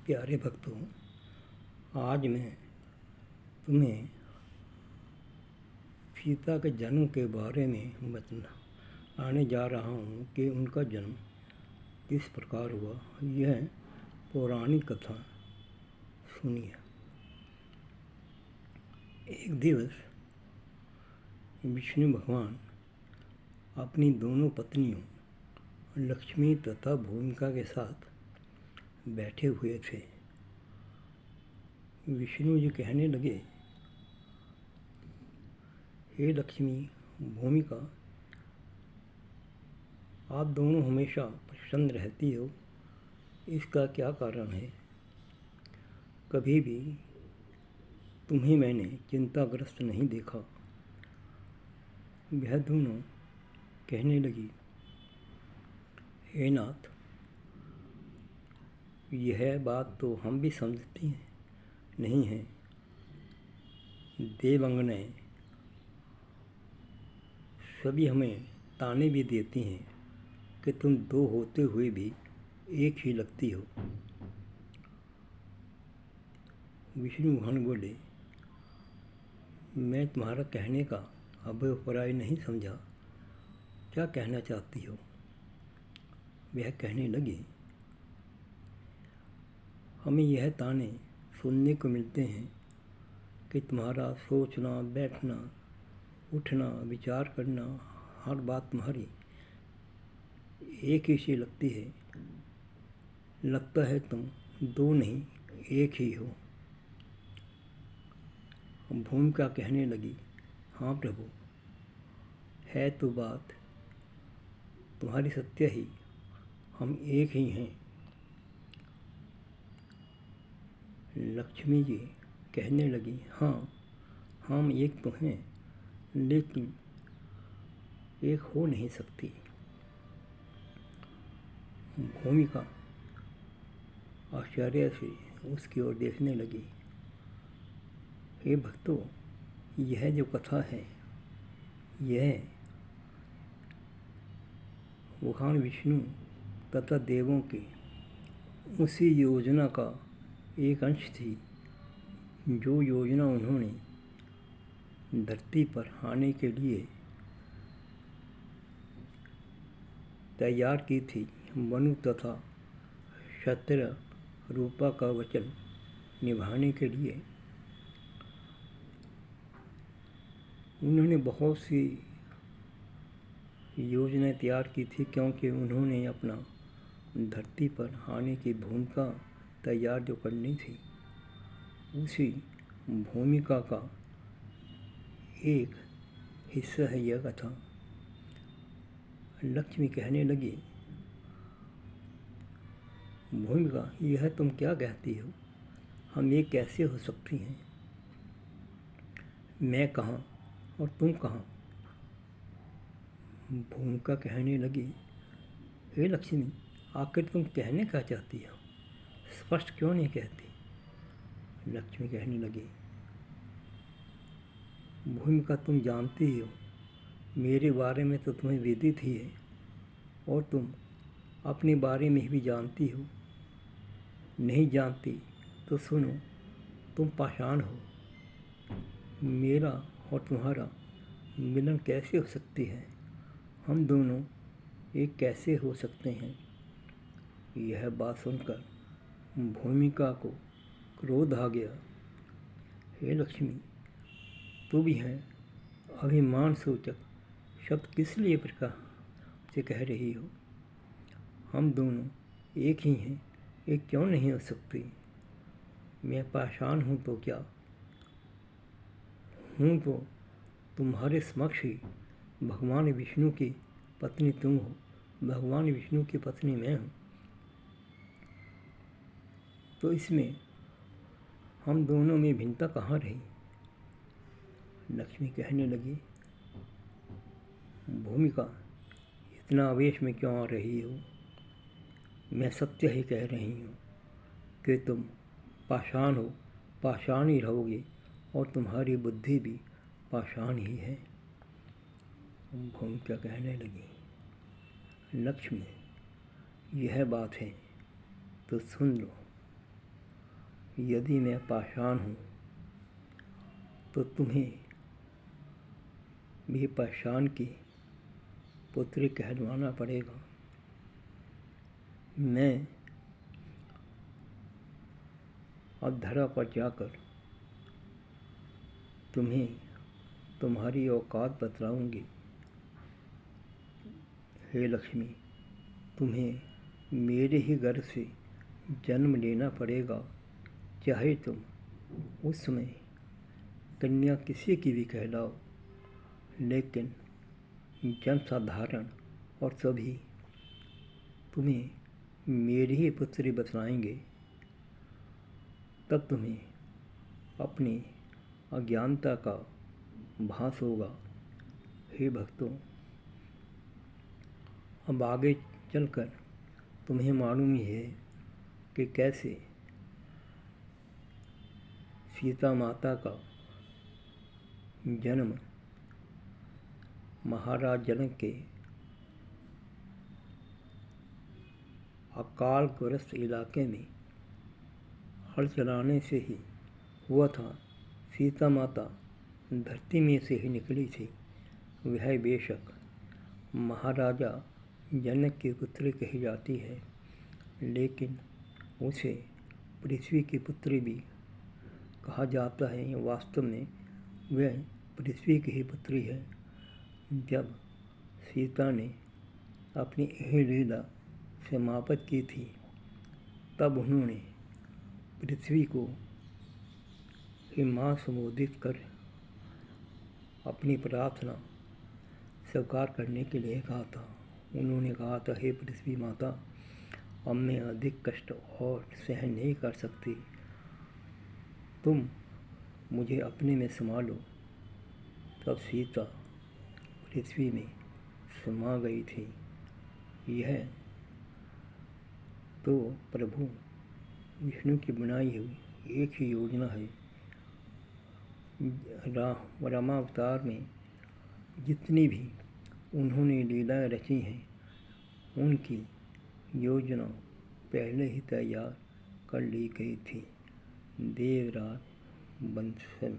प्यारे भक्तों, आज मैं तुम्हें सीता के जन्म के बारे में बताने जा रहा हूँ कि उनका जन्म किस प्रकार हुआ। यह पौराणिक कथा सुनिए। एक दिवस विष्णु भगवान अपनी दोनों पत्नियों लक्ष्मी तथा भूमिका के साथ बैठे हुए थे। विष्णु जी कहने लगे, हे लक्ष्मी, भूमिका, आप दोनों हमेशा प्रसन्न रहती हो, इसका क्या कारण है? कभी भी तुम्हें मैंने चिंताग्रस्त नहीं देखा। वह दोनों कहने लगी, हे नाथ, यह बात तो हम भी समझती नहीं हैं। देवांगनाएं सभी हमें ताने भी देती हैं कि तुम दो होते हुए भी एक ही लगती हो। विष्णु भगवान बोले, मैं तुम्हारा कहने का अभिप्राय नहीं समझा, क्या कहना चाहती हो? वह कहने लगी, हमें यह ताने सुनने को मिलते हैं कि तुम्हारा सोचना, बैठना, उठना, विचार करना, हर बात तुम्हारी एक ही सी लगती है। लगता है तुम दो नहीं एक ही हो। भूमिका कहने लगी, हाँ प्रभु, है तो बात तुम्हारी सत्य ही, हम एक ही हैं। लक्ष्मी जी कहने लगी, हाँ, हम एक तो हैं, लेकिन एक हो नहीं सकती। भूमिका आश्चर्य से उसकी ओर देखने लगी। हे भक्तों, यह जो कथा है, यह भगवान विष्णु तथा देवों की उसी योजना का एक अंश थी, जो योजना उन्होंने धरती पर आने के लिए तैयार की थी। मनु तथा क्षत्रिय रूपा का वचन निभाने के लिए उन्होंने बहुत सी योजनाएं तैयार की थी, क्योंकि उन्होंने अपना धरती पर आने की भूमिका तैयार जो करनी थी, उसी भूमिका का एक हिस्सा है यह कथा। लक्ष्मी कहने लगी, भूमिका, यह तुम क्या कहती हो? हम ये कैसे हो सकती हैं? मैं कहाँ और तुम कहाँ? भूमिका कहने लगी, हे लक्ष्मी, आखिर तुम कहने क्या चाहती हो? स्पष्ट क्यों नहीं कहती? लक्ष्मी कहने लगी, भूमिका, तुम जानती ही हो, मेरे बारे में तो तुम्हें विदित ही है, और तुम अपने बारे में भी जानती हो। नहीं जानती तो सुनो, तुम पाषाण हो। मेरा और तुम्हारा मिलन कैसे हो सकती है? हम दोनों एक कैसे हो सकते हैं? यह बात सुनकर भूमिका को क्रोध आ गया। हे लक्ष्मी, तू भी है अभिमान सूचक शब्द किस लिए प्रकार से कह रही हो? हम दोनों एक ही हैं, एक क्यों नहीं हो सकती? मैं पाषाण हूँ तो क्या हूँ? तो तुम्हारे समक्ष ही भगवान विष्णु की पत्नी तुम हो, भगवान विष्णु की पत्नी मैं हूँ, तो इसमें हम दोनों में भिन्नता कहाँ रही? लक्ष्मी कहने लगी, भूमिका, इतना आवेश में क्यों आ रही हो? मैं सत्य ही कह रही हूँ कि तुम पाषाण हो, पाषाण ही रहोगे, और तुम्हारी बुद्धि भी पाषाण ही है। भूमिका कहने लगी, लक्ष्मी, यह बात है तो सुन लो। यदि मैं पाषाण हूँ तो तुम्हें भी पाषाण की पुत्री कहलवाना पड़ेगा। मैं अब धरा पर जाकर तुम्हें तुम्हारी औकात बतलाऊंगी। हे लक्ष्मी, तुम्हें मेरे ही गर्भ से जन्म लेना पड़ेगा, चाहे तुम उस समय कन्या किसी की भी कहलाओ, लेकिन जनसाधारण और सभी तुम्हें मेरी ही पुत्री बतलाएंगे। तब तुम्हें अपनी अज्ञानता का भास होगा। हे भक्तों, अब आगे चलकर तुम्हें मालूम ही है कि कैसे सीता माता का जन्म महाराज जनक के अकालग्रस्त इलाके में हल चलाने से ही हुआ था। सीता माता धरती में से ही निकली थी। वह बेशक महाराजा जनक की पुत्री कही जाती है, लेकिन उसे पृथ्वी की पुत्री भी कहा जाता है। वास्तव में वह पृथ्वी की ही पुत्री है। जब सीता ने अपनी यही लीला समाप्त की थी, तब उन्होंने पृथ्वी को ही माँ संबोधित कर अपनी प्रार्थना स्वीकार करने के लिए कहा था। उन्होंने कहा था, हे पृथ्वी माता, अब मैं अधिक कष्ट और सहन नहीं कर सकती, तुम मुझे अपने में समा लो। तब सीता पृथ्वी में समा गई थी। यह तो प्रभु विष्णु की बनाई हुई एक ही योजना है। रामावतार में जितनी भी उन्होंने लीलाएं रची हैं, उनकी योजना पहले ही तैयार कर ली गई थी। देवराज बंसल।